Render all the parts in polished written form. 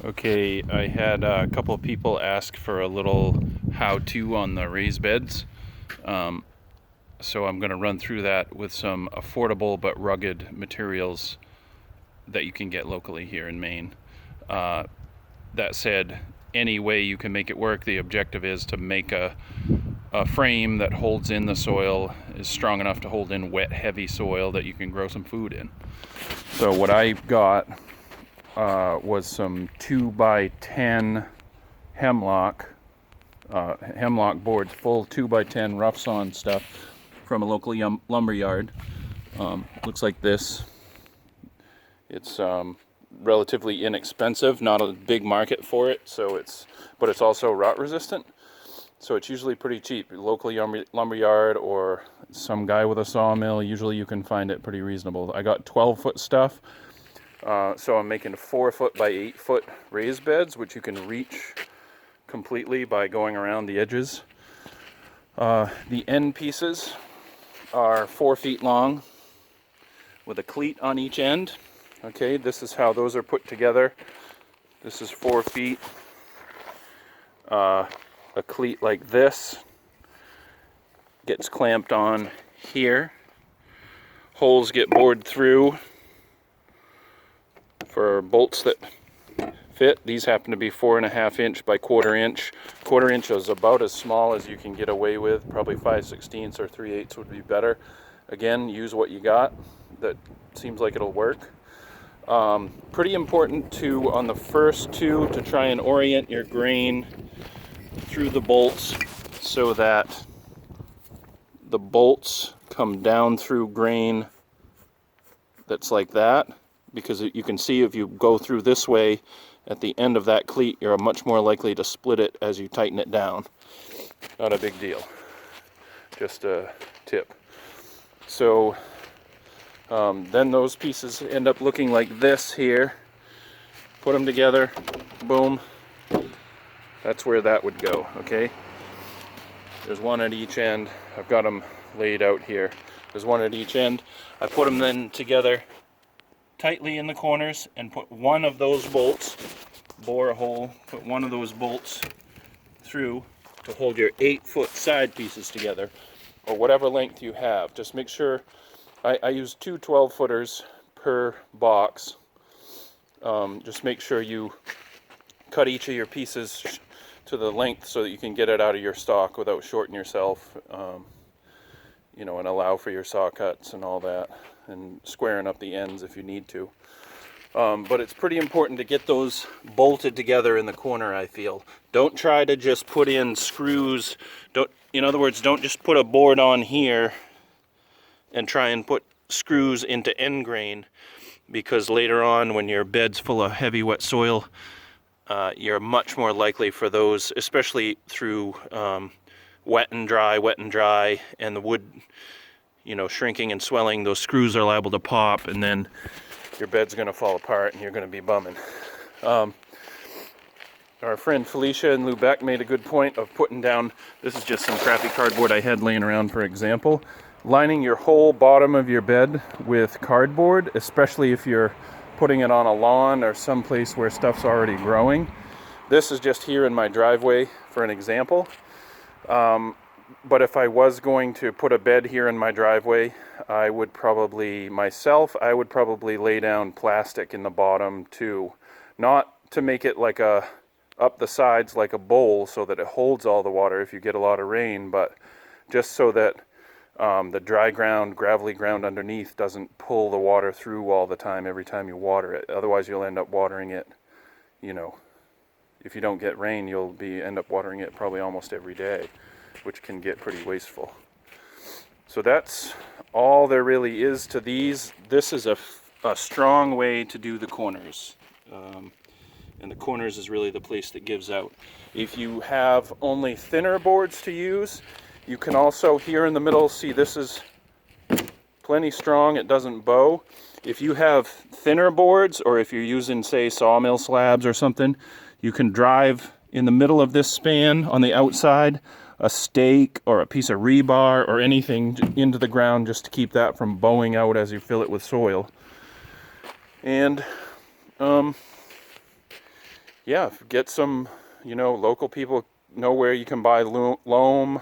Okay, I had a couple of people ask for a little how-to on the raised beds. So I'm going to run through that with some affordable but rugged materials that you can get locally here in Maine. That said, any way you can make it work, the objective is to make a frame that holds in the soil, is strong enough to hold in wet, heavy soil that you can grow some food in. So what I got was some 2x10 hemlock boards, full 2x10 rough sawn stuff from a local lumber yard. Looks like this. It's relatively inexpensive, not a big market for it, but it's also rot resistant. So it's usually pretty cheap. Local lumber yard or some guy with a sawmill, usually you can find it pretty reasonable. I got 12-foot stuff. So I'm making 4-foot by 8-foot raised beds, which you can reach completely by going around the edges. The end pieces are 4 feet long with a cleat on each end. Okay, this is how those are put together. This is 4 feet. A cleat like this gets clamped on here. Holes get bored through for bolts that fit. These happen to be 4.5 inch by 1/4 inch. 1/4 inch is about as small as you can get away with. Probably 5/16 or 3/8 would be better. Again, use what you got. That seems like it'll work. Pretty important to, on the first two, to try and orient your grain through the bolts so that the bolts come down through grain that's like that, because you can see if you go through this way at the end of that cleat, you're much more likely to split it as you tighten it down. Not a big deal, just a tip. So then those pieces end up looking like this here. Put them together, boom. That's where that would go, okay? There's one at each end. I've got them laid out here. There's one at each end. I put them then together tightly in the corners and put one of those bolts, bore a hole, put one of those bolts through to hold your 8-foot side pieces together, or whatever length you have. Just make sure, I use 2 12-footers per box. Just make sure you cut each of your pieces to the length so that you can get it out of your stock without shorting yourself, and allow for your saw cuts and all that, and squaring up the ends if you need to. But it's pretty important to get those bolted together in the corner, I feel. Don't try to just put in screws. In other words, don't just put a board on here and try and put screws into end grain, because later on when your bed's full of heavy wet soil, you're much more likely for those, especially through wet and dry, and the wood, shrinking and swelling, those screws are liable to pop, and then your bed's going to fall apart and you're going to be bumming. Our friend Felicia in Lubec made a good point of putting down, this is just some crappy cardboard I had laying around for example, lining your whole bottom of your bed with cardboard, especially if you're putting it on a lawn or someplace where stuff's already growing. This is just here in my driveway for an example. But if I was going to put a bed here in my driveway, I would probably lay down plastic in the bottom too. Not to make it like up the sides like a bowl so that it holds all the water if you get a lot of rain, but just so that the dry ground, gravelly ground underneath doesn't pull the water through all the time every time you water it. Otherwise you'll end up watering it, if you don't get rain, you'll end up watering it probably almost every day, which can get pretty wasteful. So that's all there really is to these. This is a strong way to do the corners. And the corners is really the place that gives out. If you have only thinner boards to use, you can also, here in the middle, see this is plenty strong, it doesn't bow. If you have thinner boards, or if you're using, say, sawmill slabs or something, you can drive in the middle of this span on the outside a stake or a piece of rebar or anything into the ground just to keep that from bowing out as you fill it with soil. And yeah, get some, local people know where you can buy loam,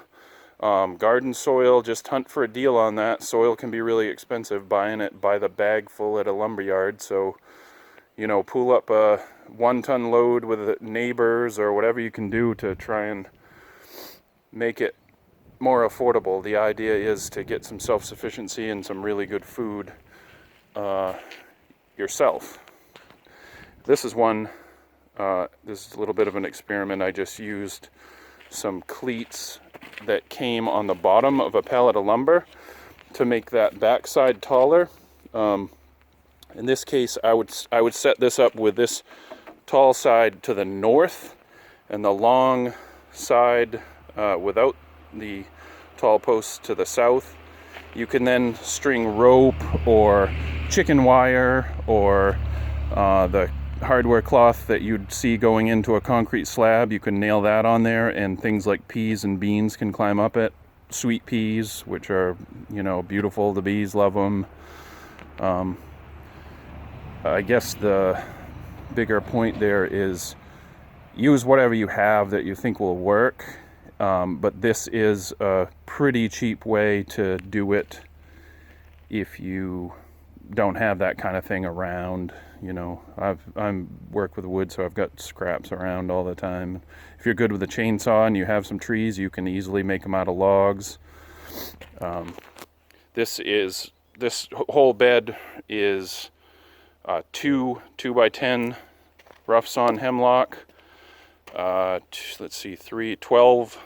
garden soil. Just hunt for a deal on that. Soil can be really expensive, buying it by the bag full at a lumber yard. So, pull up a 1-ton load with neighbors or whatever you can do to try and make it more affordable. The idea is to get some self-sufficiency and some really good food yourself. This is one, this is a little bit of an experiment. I just used some cleats that came on the bottom of a pallet of lumber to make that backside taller. In this case, I would set this up with this tall side to the north and the long side without the tall posts to the south. You can then string rope or chicken wire or the hardware cloth that you'd see going into a concrete slab. You can nail that on there, and things like peas and beans can climb up it. Sweet peas, which are, beautiful. The bees love them. I guess the bigger point there is use whatever you have that you think will work. But this is a pretty cheap way to do it if you don't have that kind of thing around. I work with wood, so I've got scraps around all the time. If you're good with a chainsaw and you have some trees, you can easily make them out of logs. This whole bed is 2x10 rough sawn hemlock. Let's see, 12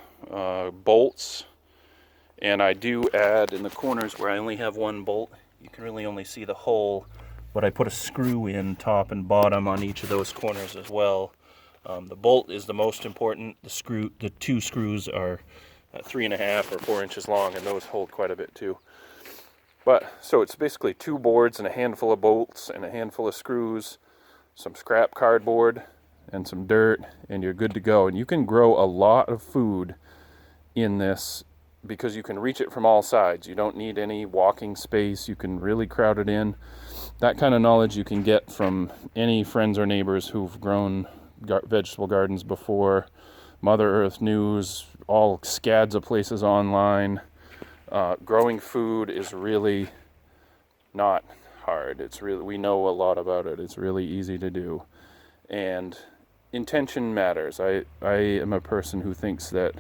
bolts, and I do add in the corners where I only have one bolt. You can really only see the hole, but I put a screw in top and bottom on each of those corners as well. The bolt is the most important. The two screws are 3.5 or 4 inches long, and those hold quite a bit too. But so it's basically 2 boards and a handful of bolts and a handful of screws, some scrap cardboard and some dirt, and you're good to go. And you can grow a lot of food in this because you can reach it from all sides. You don't need any walking space. You can really crowd it in. That kind of knowledge you can get from any friends or neighbors who've grown vegetable gardens before. Mother Earth News, all scads of places online. Growing food is really not hard. We know a lot about it. It's really easy to do. And intention matters. I am a person who thinks that,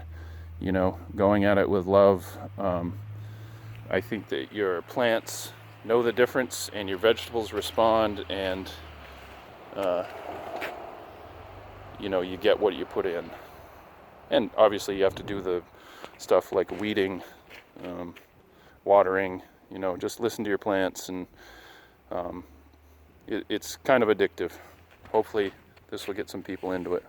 going at it with love, I think that your plants know the difference and your vegetables respond, and you get what you put in. And obviously you have to do the stuff like weeding, watering, just listen to your plants, and it's kind of addictive. Hopefully this will get some people into it.